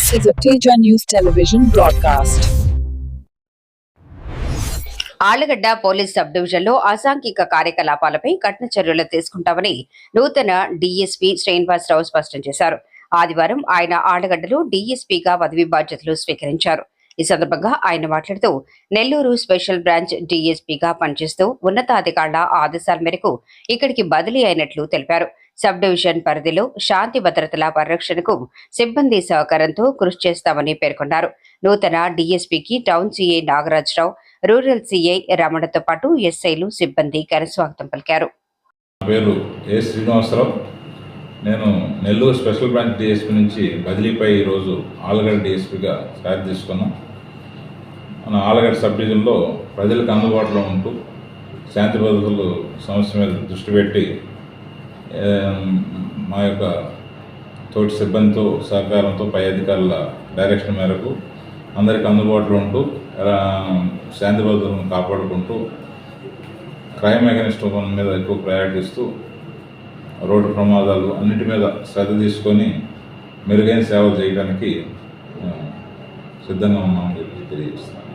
This is a Teja News Television broadcast. Allagadda police sub డివిజన్లో అసాంఘిక కార్యకలాపాలపై కఠిన చర్యలు తీసుకుంటామని నూతన డీఎస్పీ శ్రీనివాసరావు స్పష్టం చేశారు. ఆదివారం ఆయన ఆళ్లగడ్డలో డీఎస్పీగా పదవి బాధ్యతలు స్వీకరించారు. ఈ సందర్భంగా ఆయన మాట్లాడుతూ నెల్లూరు స్పెషల్ బ్రాంచ్ డీఎస్పీగా పనిచేస్తూ ఉన్నతాధికారుల ఆదేశాల మేరకు ఇక్కడికి బదిలీ అయినట్లు తెలిపారు. సబ్ డివిజన్ పరిధిలో శాంతి భద్రతల పరిరక్షణకు సిబ్బంది సహకారంతో కృషి చేస్తామని పేర్కొన్నారు. నూతన డీఎస్పీకి town CI Nagarajarao, rural CI రమణతో పాటు ఎస్ఐలు సిబ్బంది ఘనస్వాగతం పలికారు. పేరు ఏ శ్రీనివాసరావు. నేను నెల్లూరు స్పెషల్ బ్రాంచ్ డీఎస్పీ నుంచి బదిలీపై ఈరోజు ఆళ్లగడ్డ డీఎస్పీగా ఛార్జ్ తీసుకున్నాం. మన ఆళ్లగడ్డ సబ్ డివిజన్లో ప్రజలకు అందుబాటులో ఉంటూ శాంతి భద్రతలు సమస్య మీద దృష్టి పెట్టి మా యొక్క తోటి సిబ్బందితో సహకారంతో పై అధికారుల డైరెక్షన్ మేరకు అందరికీ అందుబాటులో ఉంటూ శాంతి భద్రతలను కాపాడుకుంటూ క్రైమ్ అగెనిస్ట్ ఉమెన్ మీద ఎక్కువ ప్రయారిటీ ఇస్తూ రోడ్డు ప్రమాదాలు అన్నిటి మీద శ్రద్ధ తీసుకొని మెరుగైన సేవలు చేయడానికి సిద్ధంగా ఉన్నామని చెప్పి తెలియజేస్తున్నాను.